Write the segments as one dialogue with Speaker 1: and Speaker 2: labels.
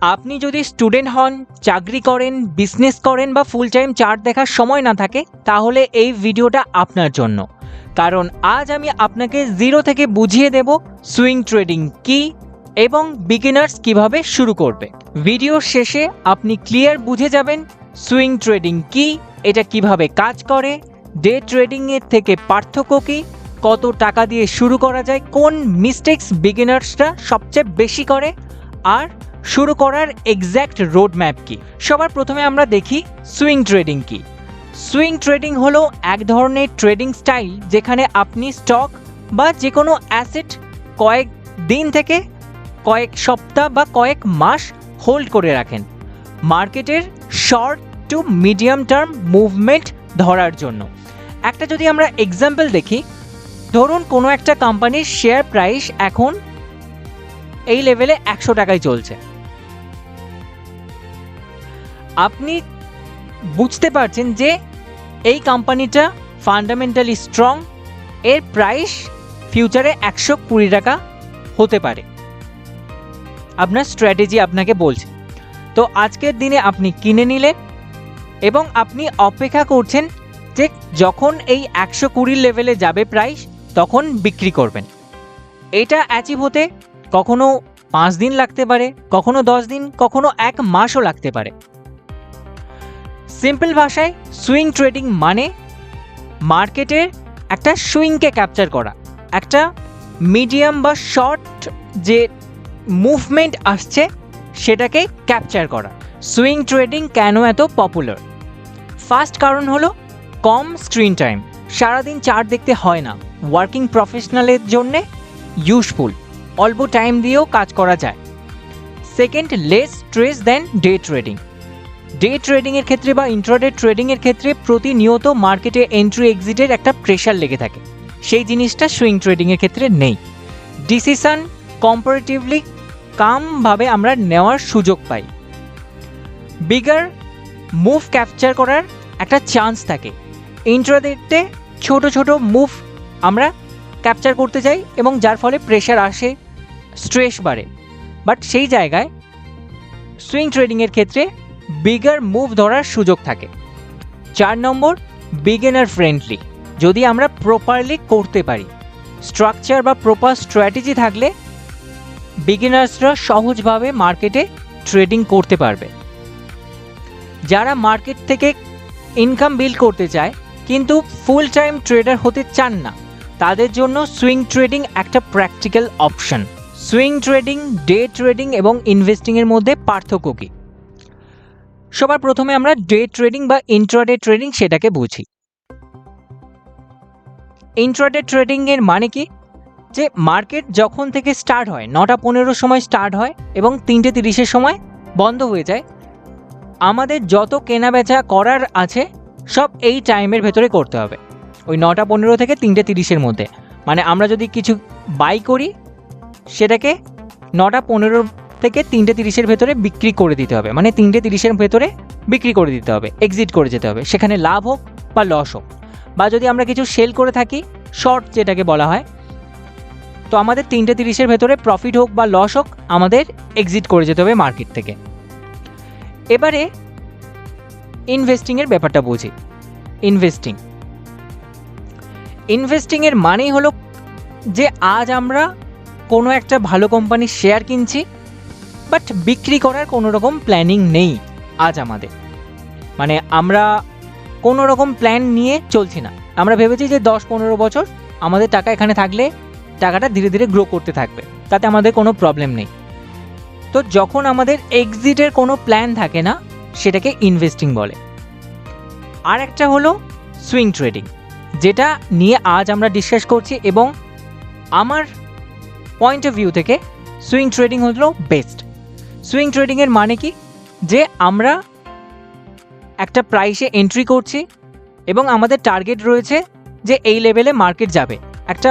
Speaker 1: আপনি যদি স্টুডেন্ট হন, চাকরি করেন, বিজনেস করেন বা ফুল টাইম চার্ট দেখার সময় না থাকে, তাহলে এই ভিডিওটা আপনার জন্য। কারণ আজ আমি আপনাকে জিরো থেকে বুঝিয়ে দেব সুইং ট্রেডিং কি এবং বিগিনার্স কিভাবে শুরু করবে। ভিডিওর শেষে আপনি ক্লিয়ার বুঝে যাবেন সুইং ট্রেডিং কি, এটা কিভাবে কাজ করে, ডে ট্রেডিংয়ের থেকে পার্থক্য কী, কত টাকা দিয়ে শুরু করা যায়, কোন মিস্টেক্স বিগিনার্সরা সবচেয়ে বেশি করে, আর শুরু করার এক্স্যাক্ট রোড ম্যাপ কি। সবার প্রথমে আমরা দেখি সুইং ট্রেডিং কি। সুইং ট্রেডিং হলো এক ধরনের ট্রেডিং স্টাইল যেখানে আপনি স্টক বা যে কোনো অ্যাসেট কয়েক দিন থেকে কয়েক সপ্তাহ বা কয়েক মাস হোল্ড করে রাখেন মার্কেটের short to medium term movement ধরার জন্য। একটা যদি আমরা এক্সাম্পল দেখি, ধরুন কোনো একটা কোম্পানির শেয়ার প্রাইস এখন এই লেভেলে 100 টাকায় চলছে। আপনি বুঝতে পারছেন যে এই কোম্পানিটা ফান্ডামেন্টালি স্ট্রং, এর প্রাইস ফিউচারে 120 টাকা হতে পারে। আপনার স্ট্র্যাটেজি আপনাকে বলছে। তো আজকের দিনে আপনি কিনে নিলেন এবং আপনি অপেক্ষা করছেন যে যখন এই 120 লেভেলে যাবে প্রাইস তখন বিক্রি করবেন। এটা অ্যাচিভ হতে কখনো 5 দিন লাগতে পারে, কখনো 10 দিন, কখনো 1 মাসও লাগতে পারে। সিম্পল ভাষায় সুইং ট্রেডিং মানে মার্কেটের একটা সুইংকে ক্যাপচার করা, একটা মিডিয়াম বা শর্ট যে মুভমেন্ট আসছে সেটাকে ক্যাপচার করা। সুইং ট্রেডিং কেন এত পপুলার? ফার্স্ট কারণ হলো কম স্ক্রিন টাইম, সারাদিন চার্ট দেখতে হয় না, ওয়ার্কিং প্রফেশনালের জন্যে ইউজফুল, অল্প টাইম দিয়েও কাজ করা যায়। সেকেন্ড, লেস স্ট্রেস দেন ডে ট্রেডিং। ডে ট্রেডিংয়ের ক্ষেত্রে বা ইন্ট্রাডে ট্রেডিংয়ের ক্ষেত্রে প্রতিনিয়ত মার্কেটে এন্ট্রি এক্সিটের একটা প্রেশার লেগে থাকে, সেই জিনিসটা সুইং ট্রেডিংয়ের ক্ষেত্রে নেই। ডিসিশন কম্পারেটিভলি কামভাবে আমরা নেওয়ার সুযোগ পাই। বিগার মুভ ক্যাপচার করার একটা চান্স থাকে। ইন্ট্রাডেতে ছোট ছোট মুভ আমরা ক্যাপচার করতে চাই এবং যার ফলে প্রেশার আসে, স্ট্রেস বাড়ে। বাট সেই জায়গায় সুইং ট্রেডিংয়ের ক্ষেত্রে বিগার মুভ ধরার সুযোগ থাকে। 4 নম্বর, বিগিনার ফ্রেন্ডলি। যদি আমরা প্রপারলি করতে পারি, স্ট্রাকচার বা প্রপার স্ট্র্যাটেজি থাকলে বিগিনার্সরা সহজভাবে মার্কেটে ট্রেডিং করতে পারবে। যারা মার্কেট থেকে ইনকাম বিল্ড করতে চায় কিন্তু ফুল টাইম ট্রেডার হতে চান না, তাদের জন্য সুইং ট্রেডিং একটা practical option. Swing trading, day trading এবং ইনভেস্টিংয়ের মধ্যে পার্থক্য কী? সবার প্রথমে আমরা ডে ট্রেডিং বা ইন্ট্রাডে ট্রেডিং সেটাকে বুঝি। ইন্ট্রাডে ট্রেডিংয়ের মানে কি? যে মার্কেট যখন থেকে স্টার্ট হয় 9টা 15 সময় স্টার্ট হয় এবং 3টে 30-এর সময় বন্ধ হয়ে যায়, আমাদের যত কেনা বেচা করার আছে সব এই টাইমের ভেতরে করতে হবে, ওই 9টা 15 থেকে 3টে 30-এর মধ্যে। মানে আমরা যদি কিছু বাই করি সেটাকে 9টা 15 থেকে 3টে 30-এর ভেতরে বিক্রি করে দিতে হবে, মানে 3টে 30-এর ভেতরে বিক্রি করে দিতে হবে, এক্সিট করে যেতে হবে, সেখানে লাভ হোক বা লস হোক। বা যদি আমরা কিছু সেল করে থাকি, শর্ট যেটাকে বলা হয়, তো আমাদের 3টে 30-এর ভেতরে প্রফিট হোক বা লস হোক আমাদের এক্সিট করে যেতে হবে মার্কেট থেকে। এবারে ইনভেস্টিংয়ের ব্যাপারটা বুঝি। ইনভেস্টিংয়ের মানেই হলো যে আজ আমরা কোনো একটা ভালো কোম্পানির শেয়ার কিনছি, বাট বিক্রি করার কোনো রকম প্ল্যানিং নেই আজ আমাদের। মানে আমরা কোনো রকম প্ল্যান নিয়ে চলছি না, আমরা ভেবেছি যে 10-15 বছর আমাদের টাকা এখানে থাকলে টাকাটা ধীরে ধীরে গ্রো করতে থাকবে, তাতে আমাদের কোনো প্রবলেম নেই। তো যখন আমাদের এক্সিটের কোনো প্ল্যান থাকে না, সেটাকে ইনভেস্টিং বলে। আর একটা হলো সুইং ট্রেডিং, যেটা নিয়ে আজ আমরা ডিসকাস করছি, এবং আমার পয়েন্ট অফ ভিউ থেকে সুইং ট্রেডিং হলো বেস্ট। সুইং ট্রেডিংয়ের মানে কি? যে আমরা একটা প্রাইসে এন্ট্রি করছি এবং আমাদের টার্গেট রয়েছে যে এই লেভেলে মার্কেট যাবে, একটা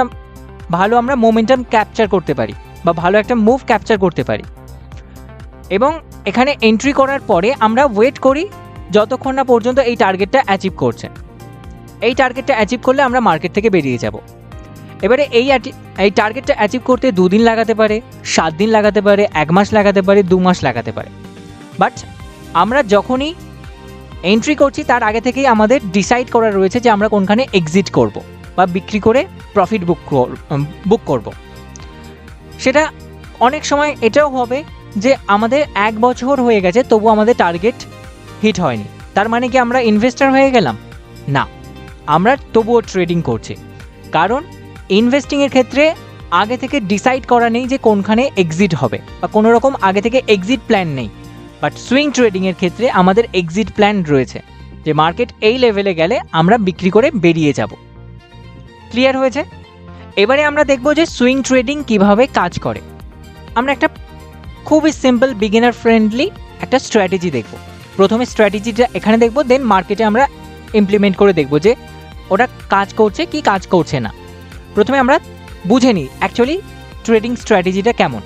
Speaker 1: ভালো আমরা মোমেন্টাম ক্যাপচার করতে পারি বা ভালো একটা মুভ ক্যাপচার করতে পারি, এবং এখানে এন্ট্রি করার পরে আমরা ওয়েট করি যতক্ষণ না পর্যন্ত এই টার্গেটটা অ্যাচিভ করছে। এই টার্গেটটা অ্যাচিভ করলে আমরা মার্কেট থেকে বেরিয়ে যাব। এবারে এই টার্গেটটা অ্যাচিভ করতে 2 দিন লাগাতে পারে, 7 দিন লাগাতে পারে, 1 মাস লাগাতে পারে, 2 মাস লাগাতে পারে। বাট আমরা যখনই এন্ট্রি করছি তার আগে থেকেই আমাদের ডিসাইড করা রয়েছে যে আমরা কোনখানে এক্সিট করব বা বিক্রি করে প্রফিট বুক করব। সেটা অনেক সময় এটাও হবে যে আমাদের 1 বছর হয়ে গেছে তবু আমাদের টার্গেট হিট হয়নি, তার মানে কি আমরা ইনভেস্টর হয়ে গেলাম? না, আমরা তবুও ট্রেডিং করছি। কারণ ইনভেস্টিংয়ের ক্ষেত্রে আগে থেকে ডিসাইড করা নেই যে কোনখানে এক্সিট হবে বা কোনো রকম আগে থেকে এক্সিট প্ল্যান নেই। বাট সুইং ট্রেডিংয়ের ক্ষেত্রে আমাদের এক্সিট প্ল্যান রয়েছে যে মার্কেট এই লেভেলে গেলে আমরা বিক্রি করে বেরিয়ে যাব। ক্লিয়ার হয়েছে? এবারে আমরা দেখব যে সুইং ট্রেডিং কিভাবে কাজ করে। আমরা একটা খুবই সিম্পল বিগিনার ফ্রেন্ডলি একটা স্ট্র্যাটেজি দেখব। প্রথমে স্ট্র্যাটেজিটা এখানে দেখব, দেন মার্কেটে আমরা ইমপ্লিমেন্ট করে দেখব যে ওটা কাজ করছে কি কাজ করছে না। প্রথমে আমরা বুঝে নিই অ্যাকচুয়ালি ট্রেডিং স্ট্র্যাটেজিটা কেমন।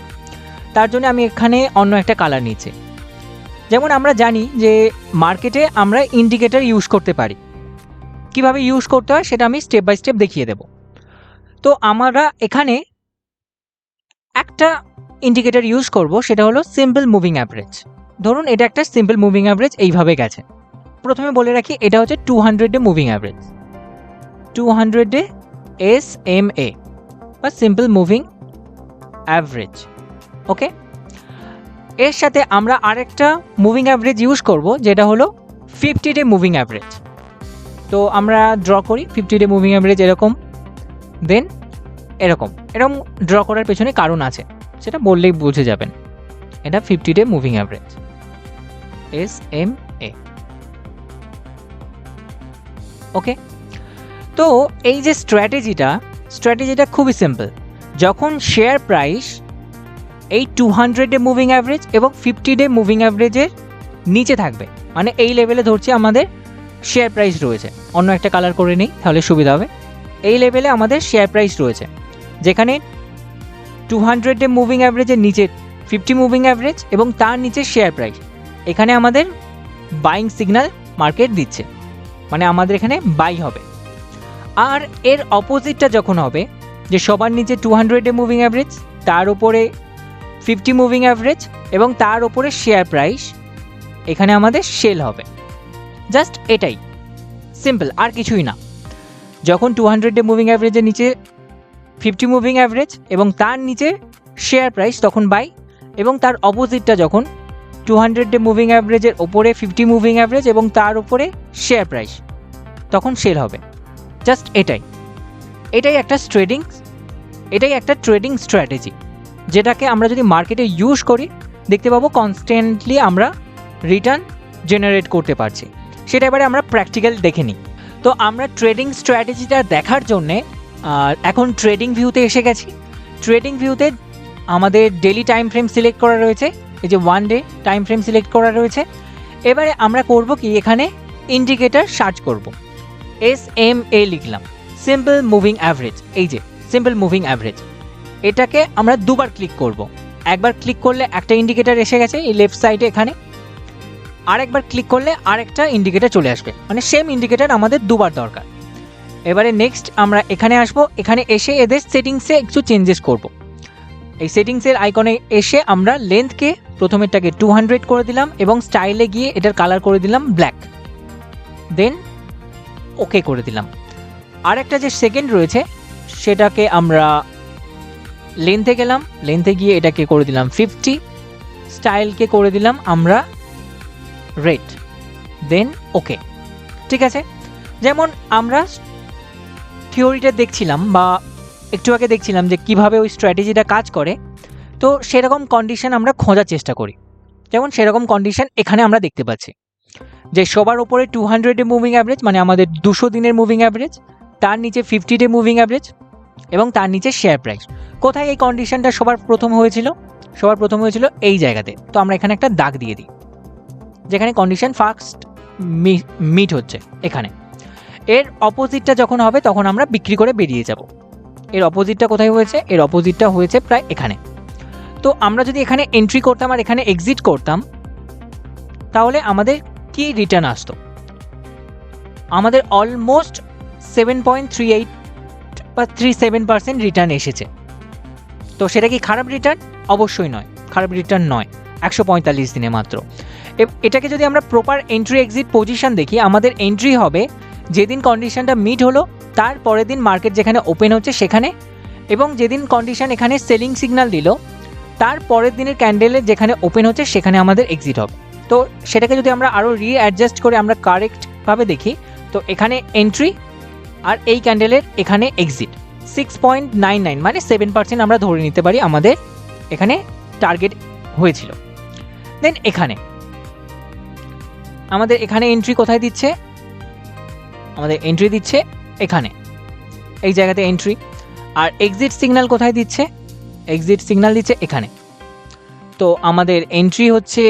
Speaker 1: তার জন্য আমি এখানে অন্য একটা কালার নিচ্ছি। যেমন আমরা জানি যে মার্কেটে আমরা ইন্ডিকেটর ইউজ করতে পারি। কিভাবে ইউজ করতে হয় সেটা আমি স্টেপ বাই স্টেপ দেখিয়ে দেব। তো আমরা এখানে একটা ইন্ডিকেটর ইউজ করব, সেটা হলো সিম্পল মুভিং অ্যাভারেজ। ধরুন এটা একটা সিম্পল মুভিং অ্যাভারেজ এইভাবে গেছে। প্রথমে বলে রাখি এটা হচ্ছে 200 মুভিং অ্যাভারেজ, 200 SMA বা সিম্পল মুভিং অ্যাভারেজ। ওকে, এর সাথে আমরা আরেকটা মুভিং অ্যাভারেজ ইউজ করব যেটা হলো 50 মুভিং অ্যাভারেজ। তো আমরা ড্র করি 50 মুভিং অ্যাভারেজ এরকম, দেন এরকম ড্র করার পেছনে কারণ আছে, সেটা বললেই বুঝে যাবেন। এটা 50 মুভিং অ্যাভারেজ SMA। ওকে, তো এই যে স্ট্র্যাটেজিটা খুবই সিম্পল। যখন শেয়ার প্রাইস এই 200 মুভিং অ্যাভারেজ এবং 50 মুভিং অ্যাভারেজের নিচে থাকবে, মানে এই লেভেলে ধরছি আমাদের শেয়ার প্রাইস রয়েছে, অন্য একটা কালার করে নিই তাহলে সুবিধা হবে। এই লেভেলে আমাদের শেয়ার প্রাইস রয়েছে, যেখানে 200 মুভিং অ্যাভারেজের নিচে 50 মুভিং অ্যাভারেজ এবং তার নিচে শেয়ার প্রাইস। এখানে আমাদের বাইং সিগন্যাল মার্কেট দিচ্ছে, মানে আমাদের এখানে বাই হবে। আর এর অপোজিটটা যখন হবে যে সবার নিচে 200 মুভিং অ্যাভারেজ, তার উপরে 50 মুভিং অ্যাভারেজ এবং তার উপরে শেয়ার প্রাইস, এখানে আমাদের সেল হবে। জাস্ট এটাই সিম্পল, আর কিছুই না। যখন 200 মুভিং অ্যাভারেজের নিচে 50 মুভিং অ্যাভারেজ এবং তার নিচে শেয়ার প্রাইস তখন বাই, এবং তার অপোজিটটা যখন 200 মুভিং অ্যাভারেজের ওপরে 50 মুভিং অ্যাভারেজ এবং তার উপরে শেয়ার প্রাইস, তখন সেল হবে। জাস্ট এটাই একটা ট্রেডিং স্ট্র্যাটেজি, যেটাকে আমরা যদি মার্কেটে ইউজ করি দেখতে পাবো কনস্ট্যান্টলি আমরা রিটার্ন জেনারেট করতে পারছি। সেটা এবারে আমরা প্র্যাকটিক্যাল দেখে নিই। তো আমরা ট্রেডিং স্ট্র্যাটেজিটা দেখার জন্যে এখন ট্রেডিং ভিউতে এসে গেছি। ট্রেডিং ভিউতে আমাদের ডেলি টাইম ফ্রেম সিলেক্ট করা রয়েছে, এই যে 1 ডে টাইম ফ্রেম সিলেক্ট করা রয়েছে। এবারে আমরা করব কি, এখানে ইন্ডিকেটর সার্চ করব, SMA লিখলাম, সিম্পল মুভিং অ্যাভারেজ। এই যে সিম্পল মুভিং অ্যাভারেজ, এটাকে আমরা দুবার ক্লিক করব। একবার ক্লিক করলে একটা ইন্ডিকেটর এসে গেছে এই লেফট সাইডে এখানে, আরেকবার ক্লিক করলে আরেকটা ইন্ডিকেটর চলে আসবে, মানে সেম ইন্ডিকেটর আমাদের দুবার দরকার। এবারে নেক্সট আমরা এখানে আসব, এখানে এসে এদের সেটিংসে একটু চেঞ্জেস করব। এই সেটিংসের আইকনে এসে আমরা লেন্থকে প্রথমেরটাকে 200 করে দিলাম এবং স্টাইলে গিয়ে এটার কালার করে দিলাম ব্ল্যাক, দেন ওকে করে দিলাম। আরেকটা যে সেকেন্ড রয়েছে সেটাকে আমরা লেন্থে গেলাম, লেন্থে গিয়ে এটাকে করে দিলাম 50, স্টাইলকে করে দিলাম আমরা রেড, দেন ওকে। ঠিক আছে, যেমন আমরা থিওরিটা দেখছিলাম বা একটু আগে দেখছিলাম যে কিভাবে ওই স্ট্র্যাটেজিটা কাজ করে, তো সেরকম কন্ডিশন আমরা খোঁজার চেষ্টা করি। যেমন সেরকম কন্ডিশন এখানে আমরা দেখতে পাচ্ছি যে সবার উপরে 200 মুভিং অ্যাভারেজ, মানে আমাদের 200 দিনের মুভিং অ্যাভারেজ, তার নিচে 50 মুভিং অ্যাভারেজ এবং তার নিচে শেয়ার প্রাইস। কোথায় এই কন্ডিশনটা সবার প্রথম হয়েছিল? এই জায়গাতে। তো আমরা এখানে একটা দাগ দিয়ে দিই যেখানে কন্ডিশন ফার্স্ট মিট হচ্ছে এখানে। এর অপোজিটটা যখন হবে তখন আমরা বিক্রি করে বেরিয়ে যাব। এর অপোজিটটা কোথায় হয়েছে? এর অপোজিটটা হয়েছে প্রায় এখানে। তো আমরা যদি এখানে এন্ট্রি করতাম আর এখানে এক্সিট করতাম তাহলে আমাদের কি রিটার্ন আসতো? আমাদের অলমোস্ট 7.38 বা 3-7% রিটার্ন এসেছে। তো সেটা কি খারাপ রিটার্ন? অবশ্যই নয়, খারাপ রিটার্ন নয় 145 দিনে মাত্র। এটাকে যদি আমরা প্রপার এন্ট্রি এক্সিট পজিশন দেখি, আমাদের এন্ট্রি হবে যেদিন কন্ডিশনটা মিট হলো তার পরের দিন মার্কেট যেখানে ওপেন হচ্ছে সেখানে, এবং যেদিন কন্ডিশন এখানে সেলিং সিগন্যাল দিল তার পরের দিনের ক্যান্ডেলের যেখানে ওপেন হচ্ছে সেখানে আমাদের এক্সিট হবে। তো সেটাকে যদি আমরা আরও রিঅ্যাডজাস্ট করে আমরা কারেক্টভাবে দেখি, তো এখানে এন্ট্রি আর এই ক্যান্ডেলের এখানে এক্সিট 6.99 মানে 7% আমরা ধরে নিতে পারি আমাদের এখানে টার্গেট হয়েছিল। দেন এখানে আমাদের এখানে এন্ট্রি কোথায় দিচ্ছে? আমাদের এন্ট্রি দিচ্ছে এখানে, এই জায়গাতে এন্ট্রি। আর এক্সিট সিগন্যাল কোথায় দিচ্ছে? এক্সিট সিগন্যাল দিচ্ছে এখানে। তো আমাদের এন্ট্রি হচ্ছে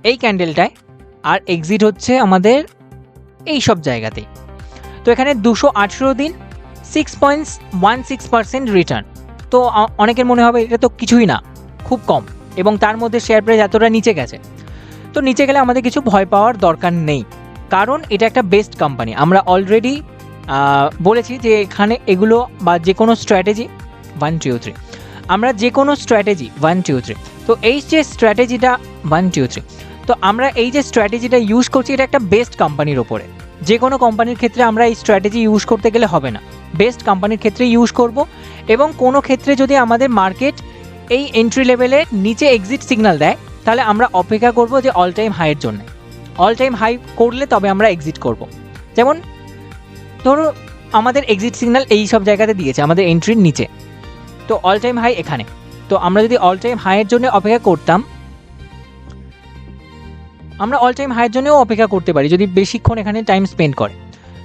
Speaker 1: এই ক্যান্ডেলটায় আর এক্সিট হচ্ছে আমাদের এই সব জায়গাতেই। তো এখানে 218 দিন 6.16% রিটার্ন। তো অনেকের মনে হবে এটা তো কিছুই না, খুব কম, এবং তার মধ্যে শেয়ার প্রাইস এতটা নিচে গেছে। তো নিচে গেলে আমাদের কিছু ভয় পাওয়ার দরকার নেই, কারণ এটা একটা বেস্ট কোম্পানি। আমরা অলরেডি বলেছি যে এখানে এগুলো বা যে কোনো স্ট্র্যাটেজি 1 2 3, আমরা যে কোনো স্ট্র্যাটেজি 1 2 3, তো এই যে স্ট্র্যাটেজিটা 1 2 3, তো আমরা এই যে স্ট্র্যাটেজিটা ইউজ করছি এটা একটা বেস্ট কোম্পানির ওপরে। যে কোনো কোম্পানির ক্ষেত্রে আমরা এই স্ট্র্যাটেজি ইউজ করতে গেলে হবে না, বেস্ট কোম্পানির ক্ষেত্রে ইউজ করব। এবং কোনো ক্ষেত্রে যদি আমাদের মার্কেট এই এন্ট্রি লেভেলের নিচে এক্সিট সিগন্যাল দেয় তাহলে আমরা অপেক্ষা করব যে অল টাইম হাইয়ের জন্য। অল টাইম হাই করলে তবে আমরা এক্সিট করব। যেমন ধরো আমাদের এক্সিট সিগন্যাল এই সব জায়গাতে দিয়েছে আমাদের এন্ট্রির নিচে, তো অল টাইম হাই এখানে। তো আমরা যদি অল টাইম হাইয়ের জন্য অপেক্ষা করতাম, আমরা অল টাইম হাইয়ের জন্যও অপেক্ষা করতে পারি যদি বেশিক্ষণ এখানে টাইম স্পেন্ড করে।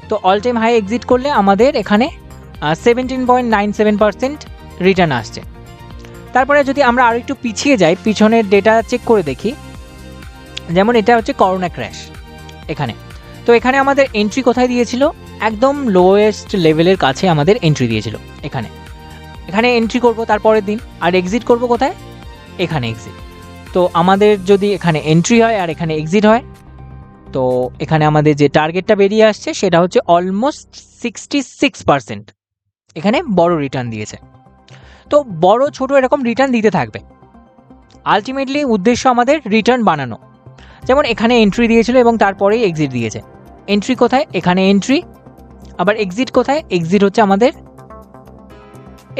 Speaker 1: তো অল টাইম হাই এক্সিট করলে আমাদের এখানে 17.97% রিটার্ন আসছে। তারপরে যদি আমরা আরও একটু পিছিয়ে যাই, পিছনের ডেটা চেক করে দেখি, যেমন এটা হচ্ছে করোনা ক্র্যাশ এখানে। তো এখানে আমাদের এন্ট্রি কোথায় দিয়েছিল? একদম লোয়েস্ট লেভেলের কাছে আমাদের এন্ট্রি দিয়েছিল এখানে। এখানে এন্ট্রি করব তারপরের দিন, আর এক্সিট করব কোথায়? এখানে এক্সিট। তো আমাদের যদি এখানে এন্ট্রি হয় আর এখানে এক্সিট হয়, তো এখানে আমাদের যে টার্গেটটা বেরিয়ে আসছে সেটা হচ্ছে অলমোস্ট 66%। এখানে বড় রিটার্ন দিয়েছে। তো বড় ছোট এরকম রিটার্ন দিতে থাকবে। আলটিমেটলি উদ্দেশ্য আমাদের রিটার্ন বানানো। যেমন এখানে এন্ট্রি দিয়েছিল এবং তারপরেই এক্সিট দিয়েছে। এন্ট্রি কোথায়? এখানে এন্ট্রি। আবার এক্সিট কোথায়? এক্সিট হচ্ছে আমাদের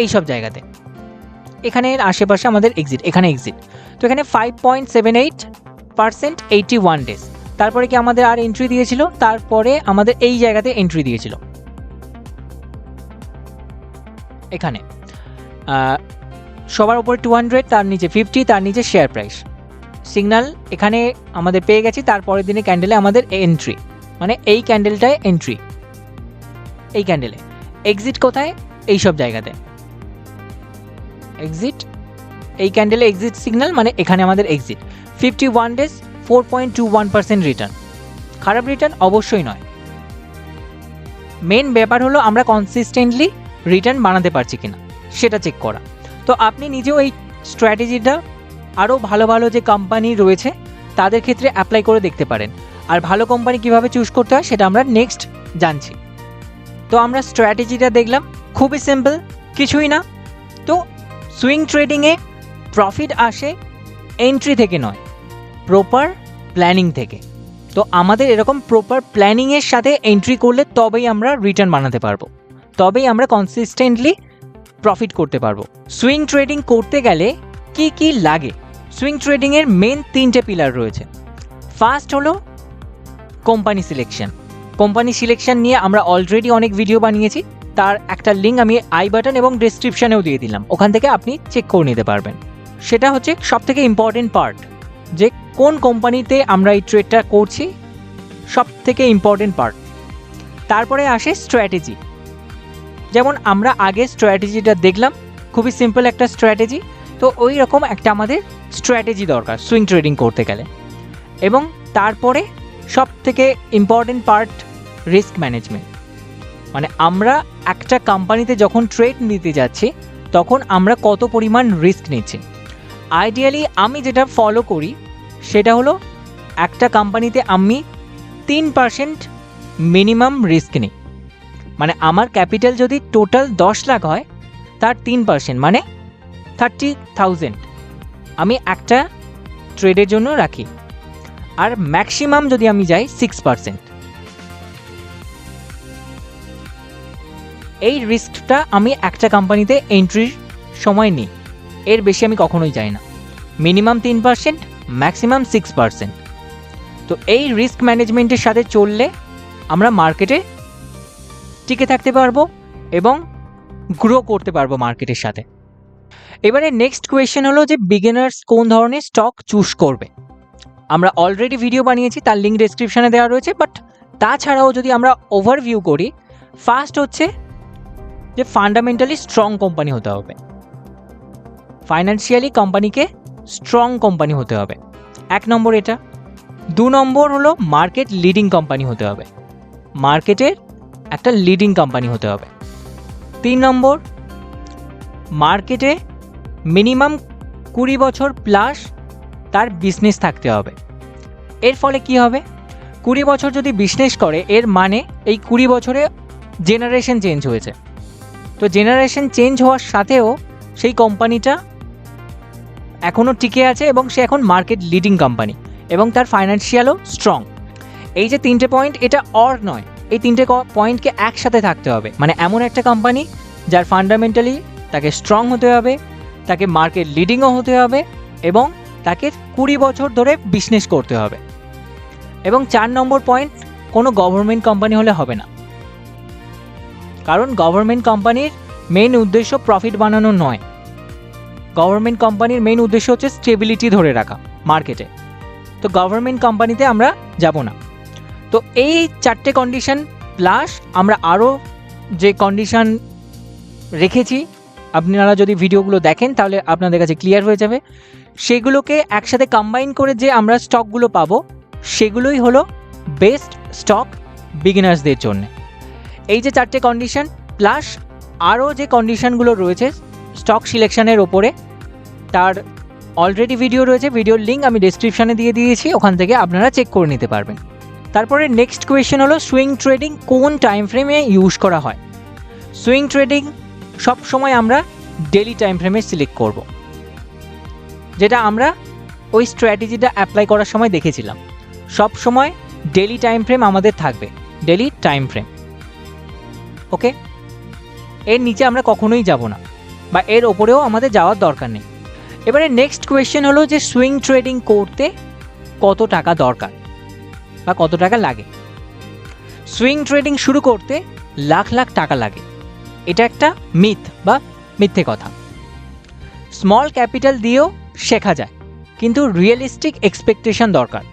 Speaker 1: এই সব জায়গাতে, এখানে আশেপাশে আমাদের এক্সিট, এখানে এক্সিট। তো এখানে 5.78% 81 ডেজ। তারপরে কি আমাদের আর এন্ট্রি দিয়েছিল? তারপরে আমাদের এই জায়গাতে এন্ট্রি দিয়েছিল এখানে। সবার উপরে 200, তার নিচে 50, তার নিচে শেয়ার প্রাইস সিগন্যাল এখানে আমাদের পেয়ে গেছি। তারপরের দিনে ক্যান্ডেলে আমাদের এন্ট্রি, মানে এই ক্যান্ডেলটায় এন্ট্রি, এই ক্যান্ডেলে এক্সিট কোথায়? এই সব জায়গাতে এক্সিট, এই ক্যান্ডেলে এক্সিট সিগন্যাল, মানে এখানে আমাদের এক্সিট। 51 days 4.21% return. খারাপ রিটার্ন? অবশ্যই নয়। মেন ব্যাপার হলো আমরা কনসিস্টেন্টলি রিটার্ন বানাতে পারছি কিনা সেটা চেক করা। তো আপনি নিজেও এই স্ট্র্যাটেজিটা আরও ভালো ভালো যে কোম্পানি রয়েছে তাদের ক্ষেত্রে অ্যাপ্লাই করে দেখতে পারেন। আর ভালো কোম্পানি কীভাবে চুজ করতে হয় সেটা আমরা নেক্সট জানছি। তো আমরা স্ট্র্যাটেজিটা দেখলাম, খুবই সিম্পল, কিছুই না। তো সুইং ট্রেডিংয়ে প্রফিট আসে এন্ট্রি থেকে নয়, প্রপার প্ল্যানিং থেকে। তো আমাদের এরকম প্রপার প্ল্যানিংয়ের সাথে এন্ট্রি করলে তবেই আমরা রিটার্ন বানাতে পারবো, তবেই আমরা কনসিস্টেন্টলি প্রফিট করতে পারবো। সুইং ট্রেডিং করতে গেলে কি কি লাগে? সুইং ট্রেডিংয়ের মেন 3টে পিলার রয়েছে। ফার্স্ট হলো কোম্পানি সিলেকশন। কোম্পানি সিলেকশন নিয়ে আমরা অলরেডি অনেক ভিডিও বানিয়েছি, তার একটা লিঙ্ক আমি আই বাটন এবং ডেসক্রিপশানেও দিয়ে দিলাম, ওখান থেকে আপনি চেক করে নিতে পারবেন। সেটা হচ্ছে সবথেকে ইম্পর্টেন্ট পার্ট, যে কোন কোম্পানিতে আমরা এই ট্রেডটা করছি, সবথেকে ইম্পর্টেন্ট পার্ট। তারপরে আসে স্ট্র্যাটেজি। যেমন আমরা আগে স্ট্র্যাটেজিটা দেখলাম, খুবই সিম্পল একটা স্ট্র্যাটেজি। তো ওই রকম একটা আমাদের স্ট্র্যাটেজি দরকার সুইং ট্রেডিং করতে গেলে। এবং তারপরে সবথেকে ইম্পর্টেন্ট পার্ট রিস্ক ম্যানেজমেন্ট। মানে আমরা একটা কোম্পানিতে যখন ট্রেড নিতে যাচ্ছি তখন আমরা কত পরিমাণ রিস্ক নিচ্ছি। আইডিয়ালি আমি যেটা ফলো করি সেটা হলো একটা কোম্পানিতে আমি 3% মিনিমাম রিস্ক নিই। মানে আমার ক্যাপিটাল যদি টোটাল 10 লাখ হয় তার 3% মানে 30,000 আমি একটা ট্রেডের জন্য রাখি। আর ম্যাক্সিমাম যদি আমি যাই 6%। এই রিস্কটা আমি একটা কোম্পানিতে এন্ট্রির সময় নিই, এর বেশি আমি কখনোই যাই না। Minimum 3%, maximum 6%। তো এই রিস্ক ম্যানেজমেন্টের সাথে চললে আমরা মার্কেটে টিকে থাকতে পারবো এবং গ্রো করতে পারবো মার্কেটের সাথে। এবারে নেক্সট কোয়েশ্চেন হলো যে বিগিনার্স কোন ধরনের স্টক চুজ করবে। আমরা অলরেডি ভিডিও বানিয়েছি, তার লিঙ্ক ডেসক্রিপশনে দেওয়া রয়েছে। বাট তাছাড়াও যদি আমরা ওভারভিউ করি, ফার্স্ট হচ্ছে যে ফান্ডামেন্টালি স্ট্রং কোম্পানি হতে হবে, ফাইন্যান্সিয়ালি কোম্পানিকে স্ট্রং কোম্পানি হতে হবে, 1 নম্বর এটা। 2 নম্বর হলো মার্কেট লিডিং কোম্পানি হতে হবে, মার্কেটের একটা লিডিং কোম্পানি হতে হবে। 3 নম্বর মার্কেটে মিনিমাম 20 বছর প্লাস তার বিজনেস থাকতে হবে। এর ফলে কি হবে, 20 বছর যদি বিজনেস করে এর মানে এই 20 বছরে জেনারেশন চেঞ্জ হয়েছে। তো জেনারেশন চেঞ্জ হওয়ার সাথেও সেই কোম্পানিটা এখনও টিকে আছে এবং সে এখন মার্কেট লিডিং কোম্পানি এবং তার ফাইন্যান্সিয়ালও স্ট্রং। এই যে 3টে পয়েন্ট, এটা অর নয়, এই 3টে পয়েন্টকে একসাথে থাকতে হবে। মানে এমন একটা কোম্পানি যার ফান্ডামেন্টালি তাকে স্ট্রং হতে হবে, তাকে মার্কেট লিডিংও হতে হবে এবং তাকে 20 বছর ধরে বিজনেস করতে হবে। এবং 4 নম্বর পয়েন্ট, কোনো গভর্নমেন্ট কোম্পানি হলে হবে না, কারণ গভর্নমেন্ট কোম্পানির মেইন উদ্দেশ্য প্রফিট বানানো নয়। গভর্নমেন্ট কোম্পানির মেইন উদ্দেশ্য হচ্ছে স্টেবিলিটি ধরে রাখা মার্কেটে। তো গভর্নমেন্ট কোম্পানিতে আমরা যাব না। তো এই 4টে কন্ডিশন প্লাস আমরা আরও যে কন্ডিশন রেখেছি, আপনারা যদি ভিডিওগুলো দেখেন তাহলে আপনাদের কাছে ক্লিয়ার হয়ে যাবে। সেগুলোকে একসাথে কম্বাইন করে যে আমরা স্টকগুলো পাবো সেগুলোই হলো বেস্ট স্টক বিগিনার্সদের জন্য। এই যে 4টে কন্ডিশন প্লাস আরও যে কন্ডিশনগুলো রয়েছে স্টক সিলেকশনের ওপরে, তার অলরেডি ভিডিও রয়েছে, ভিডিওর লিঙ্ক আমি ডেসক্রিপশানে দিয়ে দিয়েছি, ওখান থেকে আপনারা চেক করে নিতে পারবেন। তারপরে নেক্সট কোয়েশ্চেন হলো সুইং ট্রেডিং কোন টাইম ফ্রেমে ইউজ করা হয়। সুইং ট্রেডিং সব সময় আমরা ডেলি টাইম ফ্রেমে সিলেক্ট করব, যেটা আমরা ওই স্ট্র্যাটেজিটা অ্যাপ্লাই করার সময় দেখেছিলাম। সব সময় ডেলি টাইম ফ্রেম আমাদের থাকবে, ডেলি টাইম ফ্রেম। ওকে, এর নিচে আমরা কখনোই যাব না বা এর ওপরেও আমাদের যাওয়ার দরকার নেই। এবারে নেক্সট কোয়েশ্চেন হলো যে সুইং ট্রেডিং করতে কত টাকা দরকার বা কত টাকা লাগে। সুইং ট্রেডিং শুরু করতে লাখ লাখ টাকা লাগে, এটা একটা মিথ বা মিথ্যে কথা। স্মল ক্যাপিটাল দিয়েও শেখা যায়, কিন্তু রিয়েলিস্টিক এক্সপেকটেশন দরকার।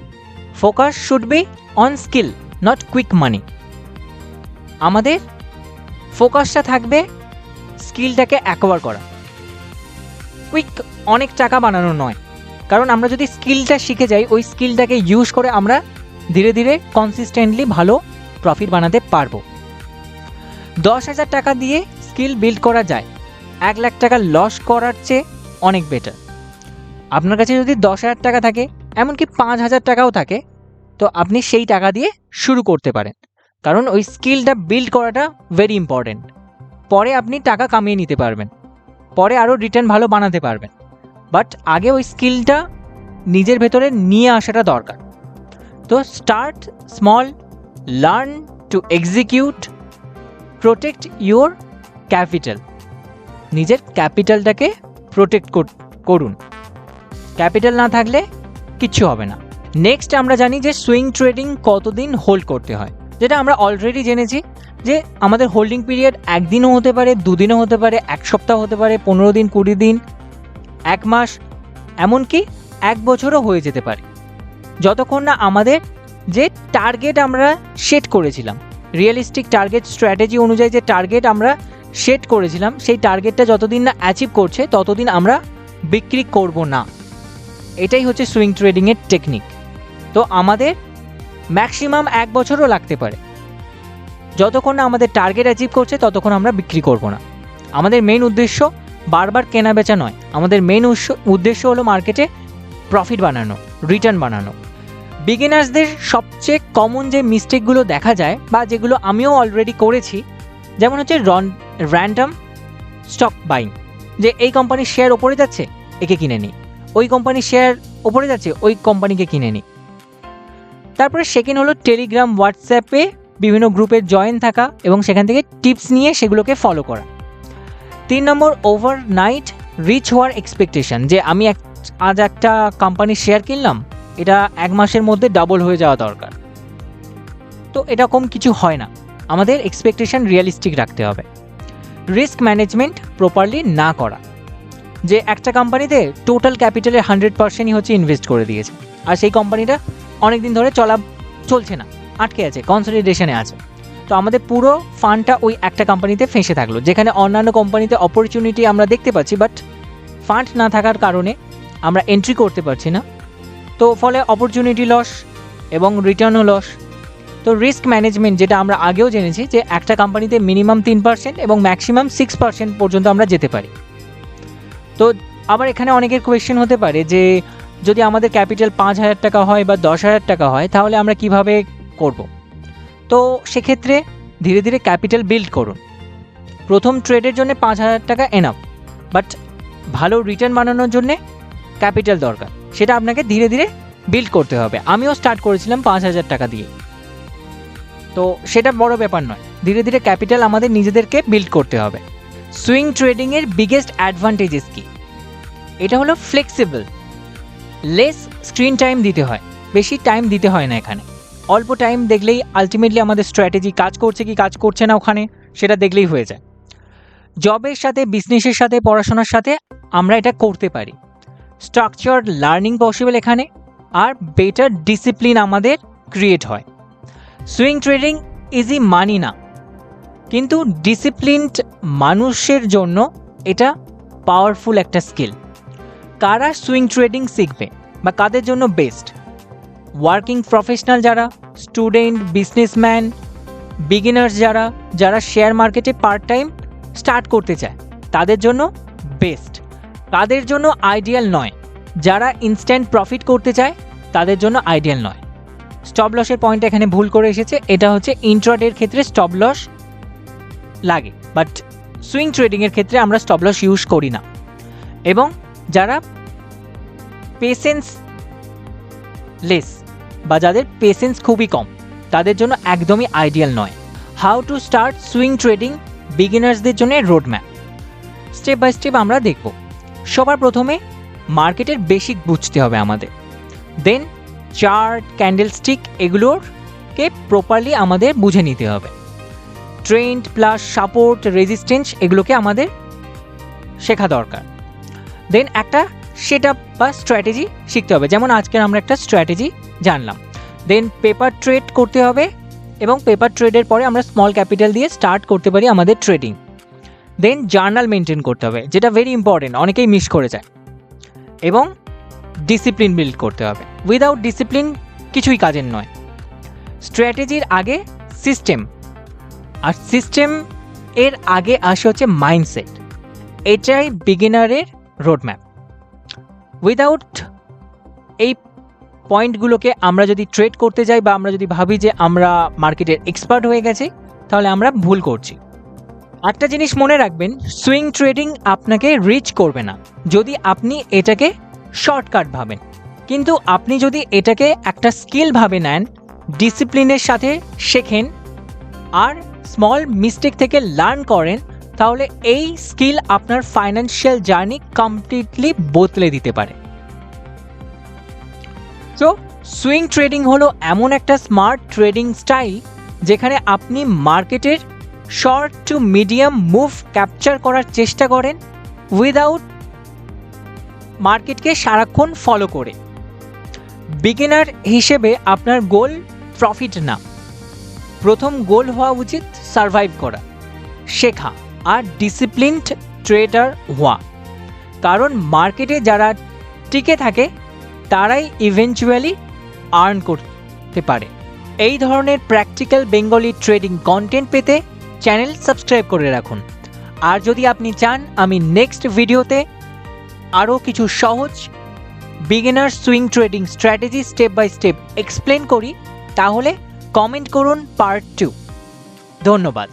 Speaker 1: Focus should be on skill, not quick money. আমাদের ফোকাসটা থাকবে স্কিলটাকে অ্যাকোয়ার করা, কুইক অনেক টাকা বানানো নয়। কারণ আমরা যদি স্কিলটা শিখে যাই, ওই স্কিলটাকে ইউজ করে আমরা ধীরে ধীরে কনসিস্টেন্টলি ভালো প্রফিট বানাতে পারবো। 10,000 টাকা দিয়ে স্কিল বিল্ড করা যায়, 1 লাখ টাকা লস করার চেয়ে অনেক বেটার। আপনার কাছে যদি 10,000 টাকা থাকে, এমনকি 5,000 টাকাও থাকে, তো আপনি সেই টাকা দিয়ে শুরু করতে পারেন, কারণ ওই স্কিলটা বিল্ড করাটা ভেরি ইম্পর্টেন্ট। পরে আপনি টাকা কামিয়ে নিতে পারবেন, পরে আরও রিটার্ন ভালো বানাতে পারবেন, বাট আগে ওই স্কিলটা নিজের ভেতরে নিয়ে আসাটা দরকার। তো start small, learn to execute, protect your capital. নিজের ক্যাপিটালটাকে প্রোটেক্ট করুন, ক্যাপিটাল না থাকলে কিচ্ছু হবে না। নেক্সট আমরা জানি যে সুইং ট্রেডিং কতদিন হোল্ড করতে হয়, যেটা আমরা অলরেডি জেনেছি যে আমাদের হোল্ডিং পিরিয়ড 1 দিনও হতে পারে, 2 দিনও হতে পারে, 1 সপ্তাহ হতে পারে, 15 দিন, 20 দিন, 1 মাস, এমনকি 1 বছরও হয়ে যেতে পারে, যতক্ষণ না আমাদের যে টার্গেট আমরা সেট করেছিলাম, রিয়েলিস্টিক টার্গেট স্ট্র্যাটেজি অনুযায়ী যে টার্গেট আমরা সেট করেছিলাম, সেই টার্গেটটা যতদিন না অ্যাচিভ করছে ততদিন আমরা বিক্রি করব না। এটাই হচ্ছে সুইং ট্রেডিংয়ের টেকনিক। তো আমাদের ম্যাক্সিমাম 1 বছরও লাগতে পারে, যতক্ষণ না আমাদের টার্গেট অ্যাচিভ করছে ততক্ষণ আমরা বিক্রি করব না। আমাদের মেইন উদ্দেশ্য বারবার কেনা বেচা নয়, আমাদের মেইন উদ্দেশ্য হলো মার্কেটে প্রফিট বানানো, রিটার্ন বানানো। বিগিনার্সদের সবচেয়ে কমন যে মিস্টেকগুলো দেখা যায় বা যেগুলো আমিও অলরেডি করেছি, যেমন হচ্ছে র্যান্ডম স্টক বাইং, যে এই কোম্পানির শেয়ার ওপরে যাচ্ছে একে কিনে নিই, ওই কোম্পানির শেয়ার ওপরে যাচ্ছে ওই কোম্পানিকে কিনে নিই। তারপরে সেকেন্ড হলো টেলিগ্রাম, হোয়াটসঅ্যাপে বিভিন্ন গ্রুপে জয়েন থাকা এবং সেখান থেকে টিপস নিয়ে সেগুলোকে ফলো করা। 3 নম্বর ওভারনাইট রিচ হওয়ার এক্সপেকটেশন, যে আমি আজ একটা কোম্পানির শেয়ার কিনলাম, এটা 1 মাসের মধ্যে ডাবল হয়ে যাওয়া দরকার। তো এরকম কিছু হয় না, আমাদের এক্সপেকটেশন রিয়েলিস্টিক রাখতে হবে। রিস্ক ম্যানেজমেন্ট প্রপারলি না করা, যে একটা কোম্পানিতে টোটাল ক্যাপিটালের 100%ই হচ্ছে ইনভেস্ট করে দিয়েছে, আর সেই কোম্পানিটা অনেক দিন ধরে চলছে না, আটকে আছে, কনসলিডেশনে আছে। তো আমাদের পুরো ফান্ডটা ওই একটা কোম্পানিতে ফেঁসে থাকলো, যেখানে অন্যান্য কোম্পানিতে অপরচুনিটি আমরা দেখতে পাচ্ছি, বাট ফান্ড না থাকার কারণে আমরা এন্ট্রি করতে পারছি না। তো ফলে অপরচুনিটি লস এবং রিটার্নও লস। তো রিস্ক ম্যানেজমেন্ট, যেটা আমরা আগেও জেনেছি, যে একটা কোম্পানিতে মিনিমাম 3% এবং ম্যাক্সিমাম 6% পর্যন্ত আমরা যেতে পারি। তো আবার এখানে অনেকের কোয়েশ্চেন হতে পারে যে যদি আমাদের ক্যাপিটাল 5,000 টাকা হয় বা 10,000 টাকা হয়, তাহলে আমরা কিভাবে করব? তো সেক্ষেত্রে ধীরে ধীরে ক্যাপিটাল বিল্ড করুন। প্রথম ট্রেডের জন্য 5,000 টাকা এনাফ, বাট ভালো রিটার্ন বানানোর জন্যে ক্যাপিটাল দরকার, সেটা আপনাকে ধীরে ধীরে বিল্ড করতে হবে। আমিও স্টার্ট করেছিলাম 5,000 টাকা দিয়ে, তো সেটা বড় ব্যাপার নয়, ধীরে ধীরে ক্যাপিটাল আমাদের নিজেদেরকে বিল্ড করতে হবে। সুইং ট্রেডিংয়ের বিগেস্ট অ্যাডভান্টেজেস কি? এটা হলো ফ্লেক্সিবল, লেস স্ক্রিন টাইম দিতে হয়, বেশি টাইম দিতে হয় না এখানে। অল্প টাইম দেখলেই আলটিমেটলি আমাদের স্ট্র্যাটেজি কাজ করছে কি কাজ করছে না ওখানে সেটা দেখলেই হয়ে যায়। জবের সাথে, বিজনেসের সাথে, পড়াশোনার সাথে আমরা এটা করতে পারি। স্ট্রাকচার্ড লার্নিং পসিবল এখানে, আর বেটার ডিসিপ্লিন আমাদের ক্রিয়েট হয়। সুইং ট্রেডিং ইজি মানি না, কিন্তু ডিসিপ্লিনড মানুষের জন্য এটা পাওয়ারফুল একটা স্কিল। কারা সুইং ট্রেডিং শিখবে বা কাদের জন্য বেস্ট? ওয়ার্কিং প্রফেশনাল যারা, স্টুডেন্ট, বিজনেসম্যান, বিগিনার্স যারা শেয়ার মার্কেটে পার্ট টাইম স্টার্ট করতে চায়, তাদের জন্য বেস্ট। তাদের জন্য আইডিয়াল নয়। যারা ইনস্ট্যান্ট প্রফিট করতে চায় তাদের জন্য আইডিয়াল নয়। স্টপ লসের পয়েন্ট এখানে ভুল করে এসেছে, এটা হচ্ছে ইন্ট্রাডের ক্ষেত্রে স্টপ লস লাগে, বাট সুইং ট্রেডিংয়ের ক্ষেত্রে আমরা স্টপ লস ইউজ করি না। এবং যারা পেশেন্স লেস বা যাদের পেশেন্স খুবই কম, তাদের জন্য একদমই আইডিয়াল নয়। How to start swing trading বিগিনার্সদের জন্য রোডম্যাপ, স্টেপ বাই স্টেপ আমরা দেখব। সবার প্রথমে মার্কেটের বেসিক বুঝতে হবে আমাদের, দেন চার্ট, ক্যান্ডেলস্টিক এগুলোকে প্রপারলি আমাদের বুঝে নিতে হবে। ট্রেন্ড প্লাস সাপোর্ট, রেজিস্ট্যান্স এগুলোকে আমাদের শেখা দরকার। দেন একটা সেটআপ বা স্ট্র্যাটেজি শিখতে হবে, যেমন আজকের আমরা একটা স্ট্র্যাটেজি জানলাম। দেন পেপার ট্রেড করতে হবে, এবং পেপার ট্রেডের পরে আমরা স্মল ক্যাপিটাল দিয়ে স্টার্ট করতে পারি আমাদের ট্রেডিং। দেন জার্নাল মেনটেন করতে হবে, যেটা ভেরি ইম্পর্টেন্ট, অনেকেই মিস করে যায়। এবং ডিসিপ্লিন বিল্ড করতে হবে, উইদাউট ডিসিপ্লিন কিছুই কাজের নয়। স্ট্র্যাটেজির আগে সিস্টেম, আর সিস্টেম এর আগে আসে হচ্ছে মাইন্ডসেট। এটাই বিগিনারের রোডম্যাপ। উইদাউট এই পয়েন্টগুলোকে আমরা যদি ট্রেড করতে যাই বা আমরা যদি ভাবি যে আমরা মার্কেটের এক্সপার্ট হয়ে গেছি, তাহলে আমরা ভুল করছি। একটা জিনিস মনে রাখবেন, সুইং ট্রেডিং আপনাকে রিচ করবে না যদি আপনি এটাকে শর্টকাট ভাবেন, কিন্তু আপনি যদি এটাকে একটা স্কিল ভাবে নেন, ডিসিপ্লিনের সাথে শেখেন আর স্মল মিস্টেক থেকে লার্ন করেন, তাহলে এই স্কিল আপনার ফাইন্যান্সিয়াল জার্নি কমপ্লিটলি বদলে দিতে পারে। তো সুইং ট্রেডিং হলো এমন একটা স্মার্ট ট্রেডিং স্টাইল যেখানে আপনি মার্কেটের short to medium move capture করার চেষ্টা করেন উইদাউট মার্কেটকে সারাক্ষণ ফলো করে। বিগিনার হিসেবে আপনার গোল প্রফিট না, প্রথম গোল হওয়া উচিত সার্ভাইভ করা, শেখা আর ডিসিপ্লিনড ট্রেডার হওয়া। কারণ মার্কেটে যারা টিকে থাকে তারাই ইভেন্চুয়ালি আর্ন করতে পারে। এই ধরনের প্র্যাকটিক্যাল বেঙ্গলি ট্রেডিং কন্টেন্ট পেতে চ্যানেল সাবস্ক্রাইব করে রাখুন। আর যদি আপনি চান আমি নেক্সট ভিডিওতে আরও কিছু সহজ beginner swing trading strategy step by step explain করি, তাহলে কমেন্ট করুন পার্ট 2। ধন্যবাদ।